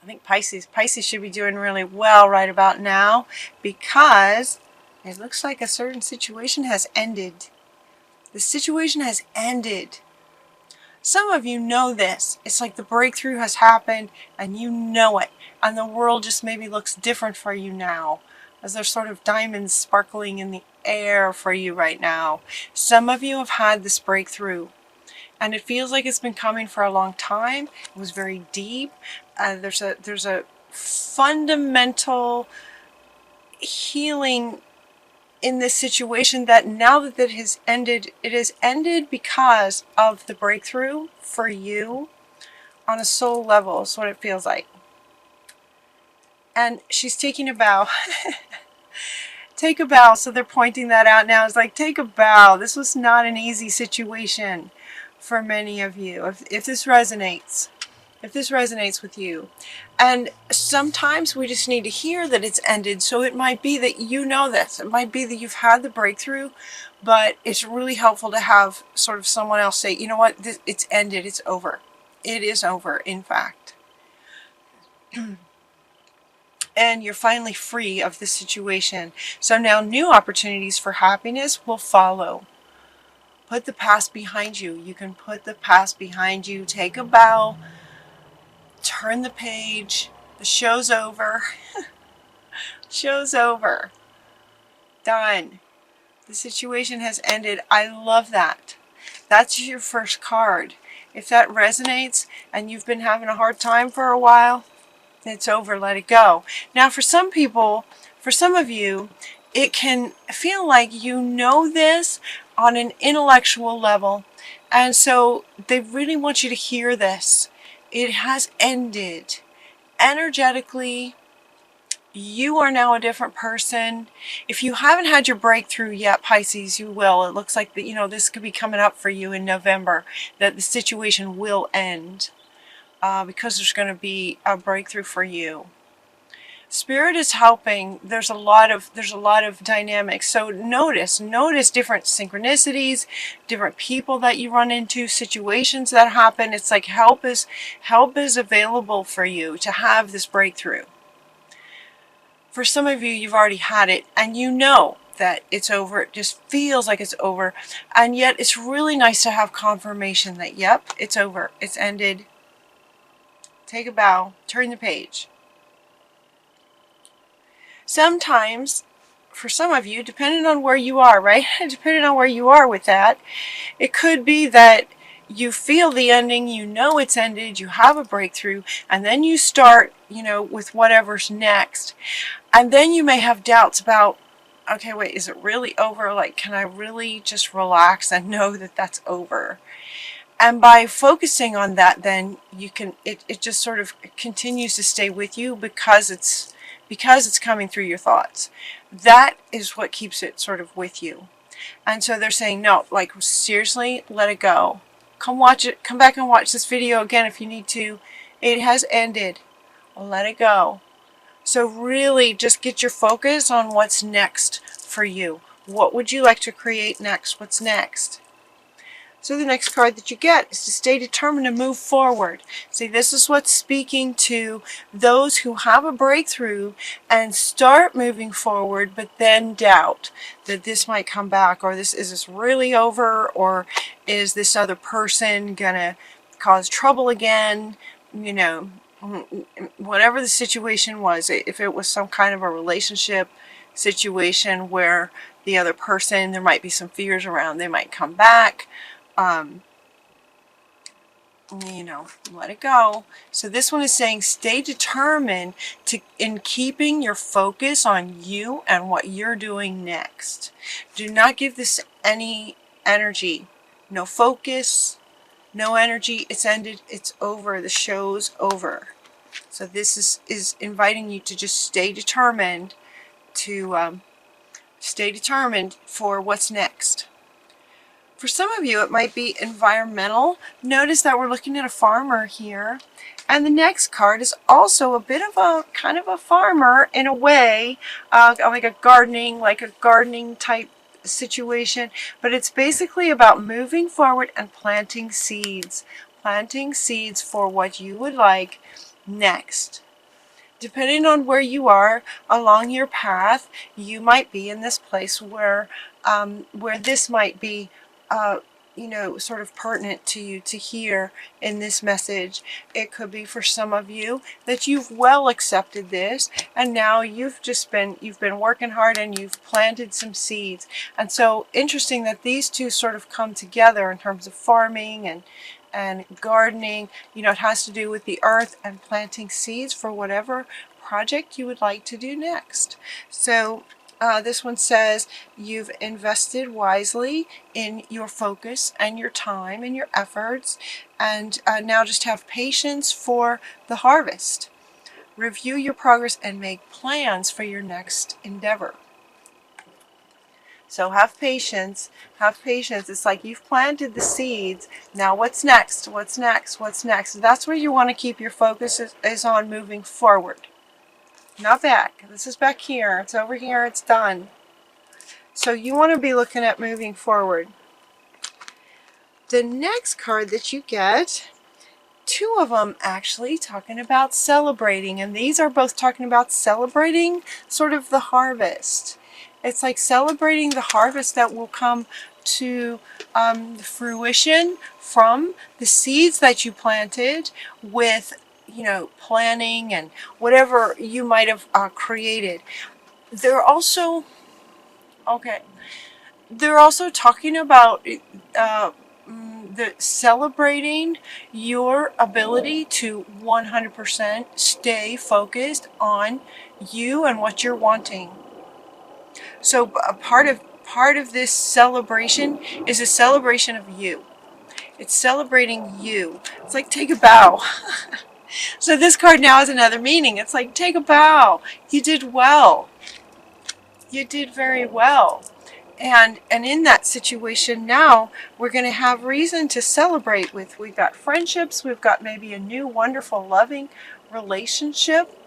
think Pisces should be doing really well right about now, because it looks like a certain situation has ended. The situation has ended. Some of you know this. It's like the breakthrough has happened and you know it. And the world just maybe looks different for you now, as there's sort of diamonds sparkling in the air for you right now. Some of you have had this breakthrough, and it feels like it's been coming for a long time. It was very deep. There's a fundamental healing in this situation that now that it has ended because of the breakthrough for you on a soul level is what it feels like. And she's taking a bow. Take a bow. So they're pointing that out now. It's like, take a bow. This was not an easy situation for many of you. If this resonates with you. And sometimes we just need to hear that it's ended. So it might be that you know this. It might be that you've had the breakthrough, but it's really helpful to have sort of someone else say, you know what, it's ended, it's over. It is over, in fact. And you're finally free of this situation. So now new opportunities for happiness will follow. Put the past behind you. You can put the past behind you. Take a bow. Turn the page. The show's over. Show's over. Done. The situation has ended. I love that. That's your first card. If that resonates and you've been having a hard time for a while, it's over. Let it go. Now for some people, for some of you, it can feel like you know this on an intellectual level. And so they really want you to hear this. It has ended. Energetically, you are now a different person. If you haven't had your breakthrough yet, Pisces, you will. It looks like that, you know, this could be coming up for you in November, that the situation will end because there's going to be a breakthrough for you. Spirit is helping. There's a lot of dynamics. So notice different synchronicities, different people that you run into, situations that happen. It's like help is available for you to have this breakthrough. For some of you, you've already had it and you know that it's over. It just feels like it's over. And yet it's really nice to have confirmation that, yep, it's over. It's ended. Take a bow. Turn the page. Sometimes, for some of you, depending on where you are, right? Depending on where you are with that, it could be that you feel the ending, you know it's ended, you have a breakthrough, and then you start, you know, with whatever's next. And then you may have doubts about, okay, wait, is it really over? Like, can I really just relax and know that that's over? And by focusing on that, then you can, it just sort of continues to stay with you because it's coming through your thoughts. That is what keeps it sort of with you. And so they're saying, no, like seriously, let it go. Come watch it. Come back and watch this video again if you need to. It has ended. Let it go. So really just get your focus on what's next for you. What would you like to create next? What's next? So the next card that you get is to stay determined to move forward. See, this is what's speaking to those who have a breakthrough and start moving forward, but then doubt that this might come back, or is this really over, or is this other person gonna cause trouble again? You know, whatever the situation was, if it was some kind of a relationship situation where the other person, there might be some fears around, they might come back. You know, let it go. So this one is saying stay determined in keeping your focus on you and what you're doing next. Do not give this any energy. No focus, no energy. It's ended. It's over. The show's over. So this is inviting you to just stay determined for what's next. For some of you, it might be environmental. Notice that we're looking at a farmer here. And the next card is also a bit of a kind of a farmer in a way, like a gardening type situation. But it's basically about moving forward and planting seeds. Planting seeds for what you would like next. depending on where you are along your path, you might be in this place where this might be, you know, sort of pertinent to you to hear in this message. It could be for some of you that you've well accepted this, and now you've been working hard and you've planted some seeds. And so interesting that these two sort of come together in terms of farming and gardening. You know, it has to do with the earth and planting seeds for whatever project you would like to do next. So this one says you've invested wisely in your focus and your time and your efforts, and now just have patience for the harvest. Review your progress and make plans for your next endeavor. So have patience, have patience. It's like you've planted the seeds. Now what's next? What's next? What's next? That's where you want to keep your focus is on moving forward. Not back. This is back here. It's over here. It's done. So you want to be looking at moving forward. The next card that you get, two of them actually talking about celebrating, and these are both talking about celebrating sort of the harvest. It's like celebrating the harvest that will come to fruition from the seeds that you planted with, you know, planning and whatever you might have created. They're also, okay, they're also talking about the celebrating your ability to 100% stay focused on you and what you're wanting. So a part of this celebration is a celebration of you. It's celebrating you. It's like take a bow. So this card now has another meaning. It's like take a bow. You did well. You did very well. And in that situation now, we're going to have reason to celebrate with. We've got friendships. We've got maybe a new, wonderful, loving relationship,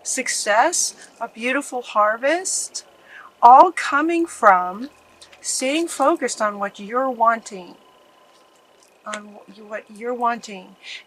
success, a beautiful harvest, all coming from staying focused on what you're wanting,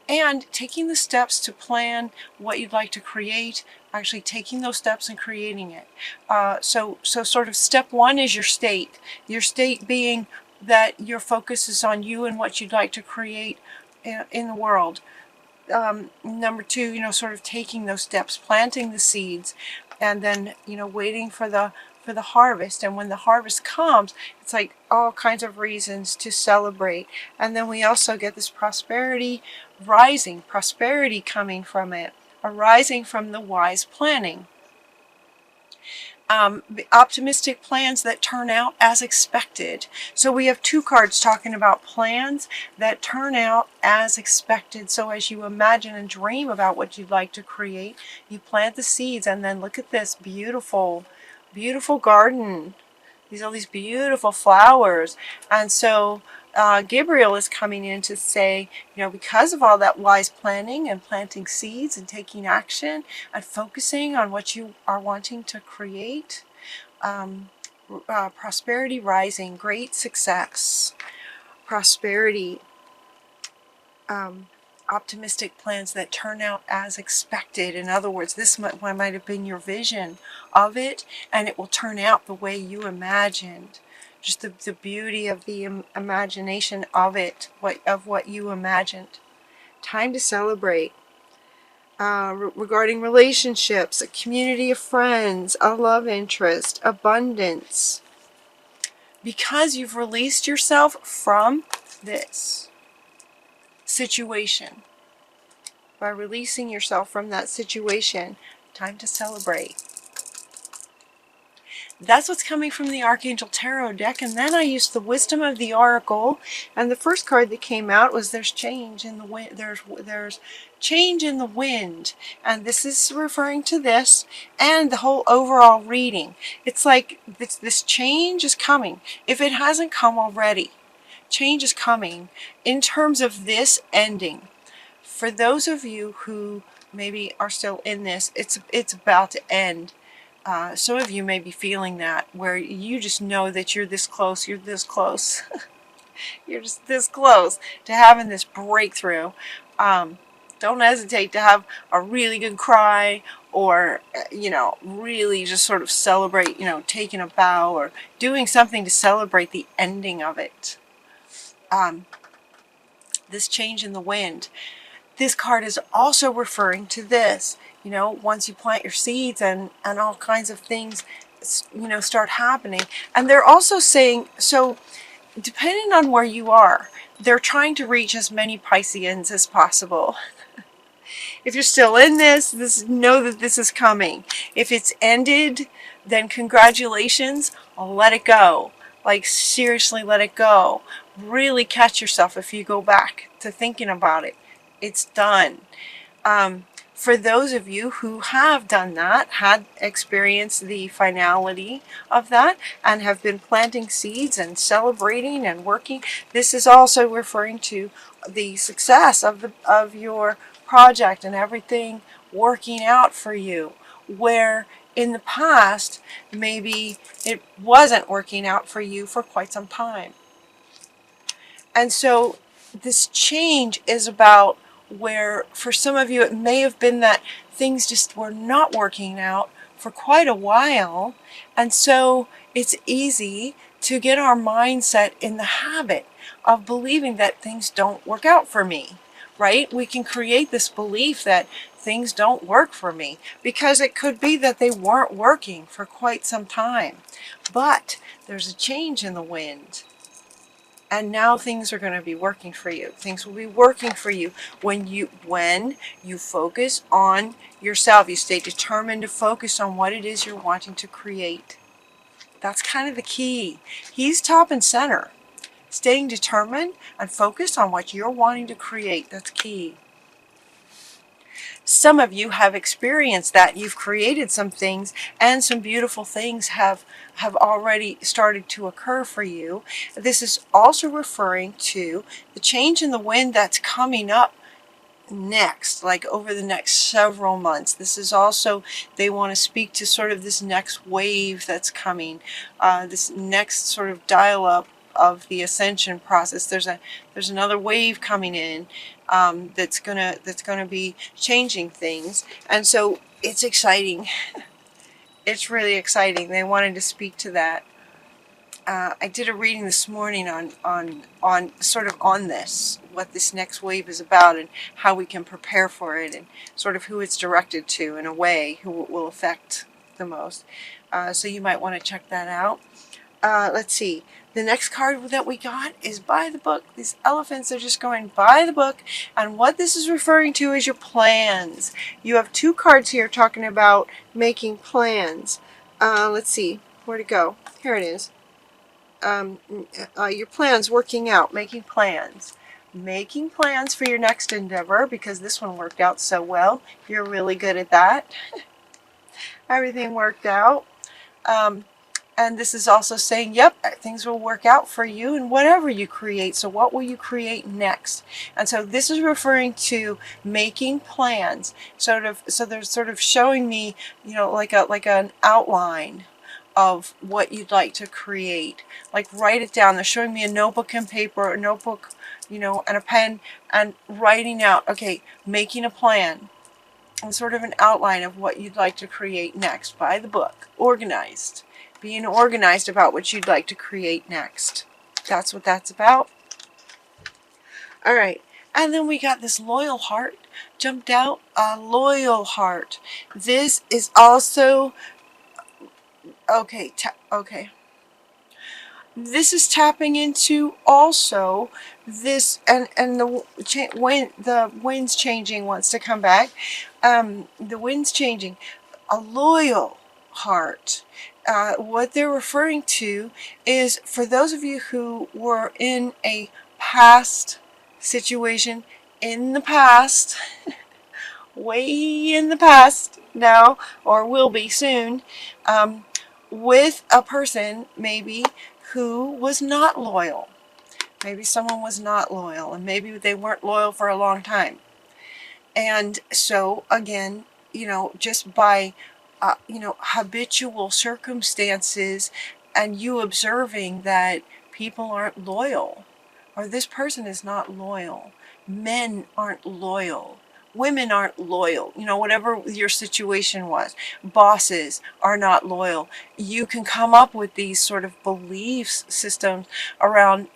and taking the steps to plan what you'd like to create, actually taking those steps and creating it. So sort of step one is your state being that your focus is on you and what you'd like to create in the world. Number two, you know, sort of taking those steps, planting the seeds, and then, you know, waiting for the harvest. And when the harvest comes, it's like all kinds of reasons to celebrate. And then we also get this prosperity rising, prosperity coming from it, arising from the wise planning. Optimistic plans that turn out as expected. So we have two cards talking about plans that turn out as expected. So as you imagine and dream about what you'd like to create, you plant the seeds, and then look at this beautiful, beautiful garden. These are these beautiful flowers. And so Gabriel is coming in to say, you know, because of all that wise planning and planting seeds and taking action and focusing on what you are wanting to create, prosperity rising, great success, prosperity, optimistic plans that turn out as expected. In other words, this might have been your vision of it, and it will turn out the way you imagined. Just the beauty of the imagination of it, of what you imagined. Time to celebrate. Regarding relationships, a community of friends, a love interest, abundance. Because you've released yourself from this situation. By releasing yourself from that situation, time to celebrate. That's what's coming from the Archangel Tarot deck. And then I used the Wisdom of the Oracle, and the first card that came out was there's change in the wind. There's change in the wind, and this is referring to this and the whole overall reading. It's like this change is coming. If it hasn't come already, change is coming in terms of this ending. For those of you who maybe are still in this, it's about to end. Some of you may be feeling that, where you just know that you're this close, you're just this close to having this breakthrough. Don't hesitate to have a really good cry, or, really just sort of celebrate, taking a bow or doing something to celebrate the ending of it. This change in the wind. This card is also referring to this. Once you plant your seeds and all kinds of things, start happening. And they're also saying, so depending on where you are, they're trying to reach as many Pisceans as possible. If you're still in this, know that this is coming. If it's ended, then congratulations, let it go. Like, seriously, let it go. Really catch yourself if you go back to thinking about it. It's done. For those of you who have done that, had experienced the finality of that, and have been planting seeds and celebrating and working, this is also referring to the success of your project and everything working out for you, where in the past maybe it wasn't working out for you for quite some time. And so this change is about where, for some of you, it may have been that things just were not working out for quite a while. And so it's easy to get our mindset in the habit of believing that things don't work out for me, right? We can create this belief that things don't work for me because it could be that they weren't working for quite some time. But there's a change in the wind. And now things are going to be working for you. Things will be working for you when you focus on yourself. You stay determined to focus on what it is you're wanting to create. That's kind of the key. He's top and center. Staying determined and focused on what you're wanting to create. That's key. Some of you have experienced that. You've created some things, and some beautiful things have already started to occur for you. This is also referring to the change in the wind that's coming up next, like over the next several months. This is also, they want to speak to sort of this next wave that's coming, this next sort of dial-up of the ascension process. There's another wave coming in that's gonna be changing things, and so it's exciting. It's really exciting. They wanted to speak to that. I did a reading this morning on sort of on this, what this next wave is about and how we can prepare for it, and sort of who it's directed to in a way, who it will affect the most. So you might want to check that out. Let's see. The next card that we got is by the book. These elephants are just going by the book. And what this is referring to is your plans. You have two cards here talking about making plans. Let's see. Where'd it go? Here it is. Your plans, working out, making plans. Making plans for your next endeavor, because this one worked out so well. You're really good at that. Everything worked out. And this is also saying, yep, things will work out for you in whatever you create. So what will you create next? And so this is referring to making plans. So they're sort of showing me, like an outline of what you'd like to create. Like, write it down. They're showing me a notebook and paper, a notebook, and a pen, and writing out, okay, making a plan. And sort of an outline of what you'd like to create next by the book. Organized. Being organized about what you'd like to create next. That's what that's about. All right. And then we got this loyal heart jumped out. A loyal heart. This is also... Okay. This is tapping into also this, and the wind's changing, wants to come back. The wind's changing. A loyal heart. What they're referring to is, for those of you who were in a past situation, in the past, way in the past now, or will be soon, with a person maybe who was not loyal. Maybe someone was not loyal, and maybe they weren't loyal for a long time. And so again, just by habitual circumstances, and you observing that people aren't loyal, or this person is not loyal. Men aren't loyal. women aren't loyal, you know, whatever your situation was. Bosses are not loyal. You can come up with these sort of belief systems around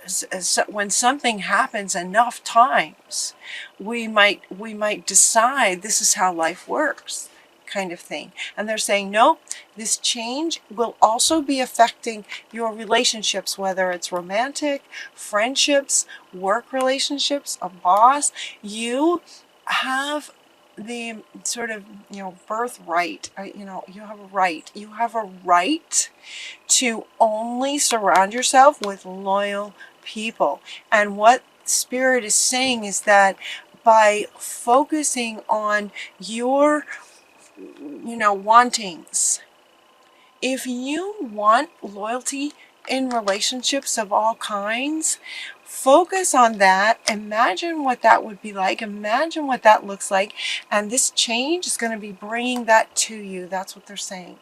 when something happens enough times, we might decide this is how life works, kind of thing. And they're saying, no, this change will also be affecting your relationships, whether it's romantic, friendships, work relationships, a boss. You have the sort of, you know, birthright, you know, you have a right to only surround yourself with loyal people. And what Spirit is saying is that by focusing on your, you know, wantings, if you want loyalty in relationships of all kinds, focus on that. Imagine what that would be like. Imagine what that looks like. And this change is going to be bringing that to you. That's what they're saying.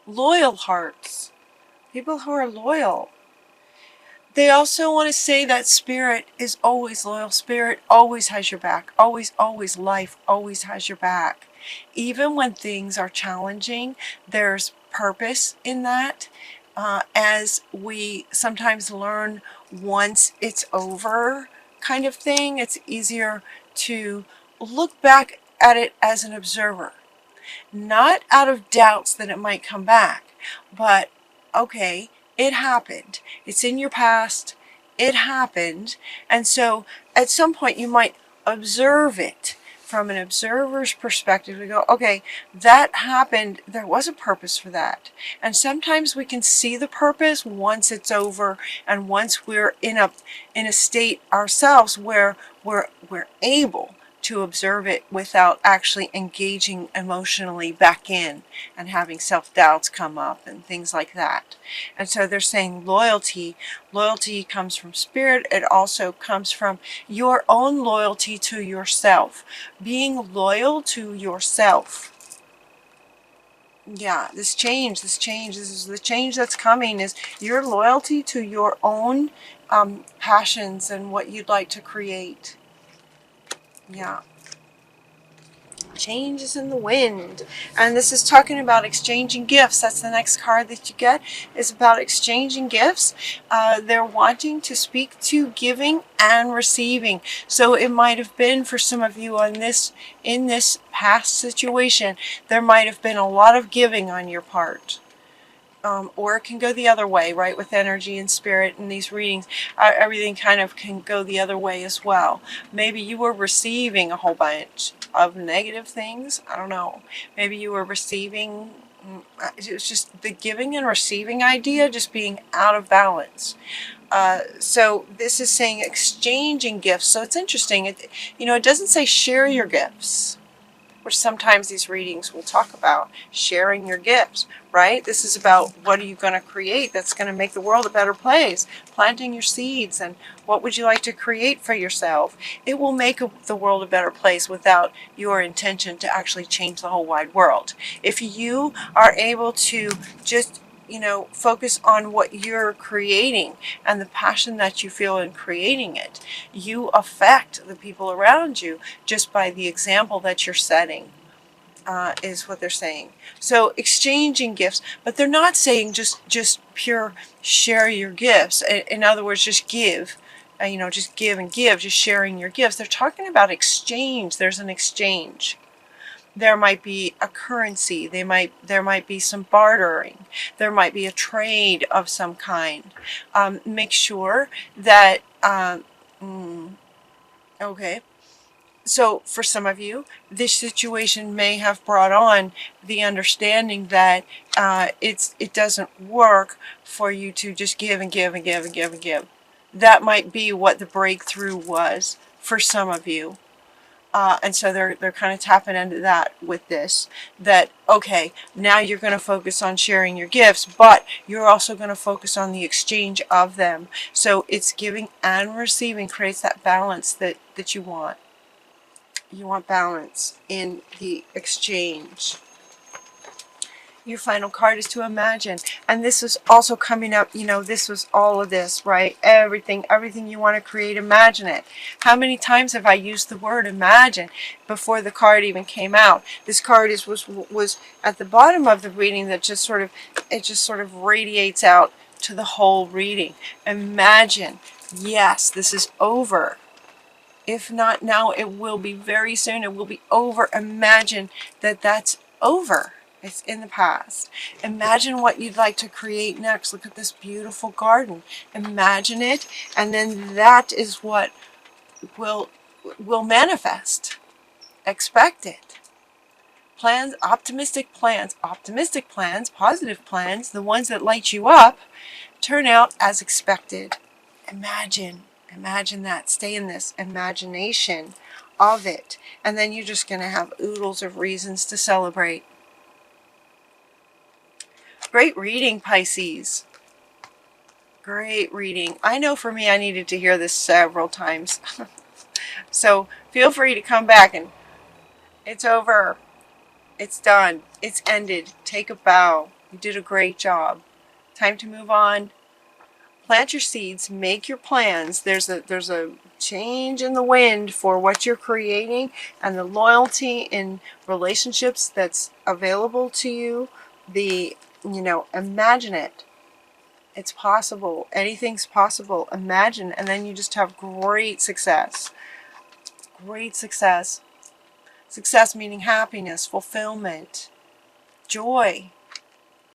Loyal hearts. People who are loyal. They also want to say that Spirit is always loyal. Spirit always has your back. Always, always. Life always has your back. Even when things are challenging, there's purpose in that. As we sometimes learn once it's over, kind of thing, it's easier to look back at it as an observer. Not out of doubts that it might come back, but okay, it happened. It's in your past. It happened. And so at some point you might observe it from an observer's perspective. We go, okay, that happened. There was a purpose for that. And sometimes we can see the purpose once it's over and once we're in a state ourselves where we're able to observe it without actually engaging emotionally back in and having self-doubts come up and things like that. And so they're saying loyalty comes from Spirit. It also comes from your own loyalty to yourself, being loyal to yourself. Yeah, this is the change that's coming, is your loyalty to your own passions and what you'd like to create. Yeah. Change is in the wind. And this is talking about exchanging gifts. That's the next card that you get, is about exchanging gifts. They're wanting to speak to giving and receiving. So it might have been for some of you in this past situation, there might have been a lot of giving on your part. Or it can go the other way, right? With energy and spirit and these readings, everything kind of can go the other way as well. Maybe you were receiving a whole bunch of negative things. I don't know. Maybe you were receiving, it was just the giving and receiving idea just being out of balance. So this is saying exchanging gifts. So it's interesting. It doesn't say share your gifts, which sometimes these readings will talk about sharing your gifts, right? This is about what are you going to create that's going to make the world a better place, planting your seeds, and what would you like to create for yourself. It will make the world a better place without your intention to actually change the whole wide world. If you are able to just focus on what you're creating and the passion that you feel in creating it, you affect the people around you just by the example that you're setting, is what they're saying. So exchanging gifts, but they're not saying just pure share your gifts. In other words, just give. Just give and give, just sharing your gifts. They're talking about exchange. There's an exchange. There might be a currency. There might be some bartering. There might be a trade of some kind. Make sure that okay. So for some of you, this situation may have brought on the understanding that it doesn't work for you to just give and give and give and give and give. That might be what the breakthrough was for some of you. And so they're kind of tapping into that with this, that, okay, now you're going to focus on sharing your gifts, but you're also going to focus on the exchange of them. So it's giving and receiving creates that balance that you want. You want balance in the exchange. Your final card is to imagine. And this is also coming up, you know, this was all of this, right? Everything you want to create, imagine it. How many times have I used the word imagine before the card even came out? This card was at the bottom of the reading that just sort of radiates out to the whole reading. Imagine. Yes, this is over. If not now, it will be very soon. It will be over. Imagine that that's over. It's in the past. Imagine what you'd like to create next. Look at this beautiful garden. Imagine it, and then that is what will manifest. Expect it. Plans, optimistic plans, positive plans, the ones that light you up, turn out as expected. Imagine that. Stay in this imagination of it. And then you're just going to have oodles of reasons to celebrate. Great reading, Pisces. Great reading. I know for me, I needed to hear this several times. So feel free to come back, and it's over. It's done. It's ended. Take a bow. You did a great job. Time to move on. Plant your seeds, make your plans. There's a change in the wind for what you're creating, and the loyalty in relationships that's available to you. Imagine it. It's possible. Anything's possible. Imagine, and then you just have great success. Great success. Success meaning happiness, fulfillment, joy.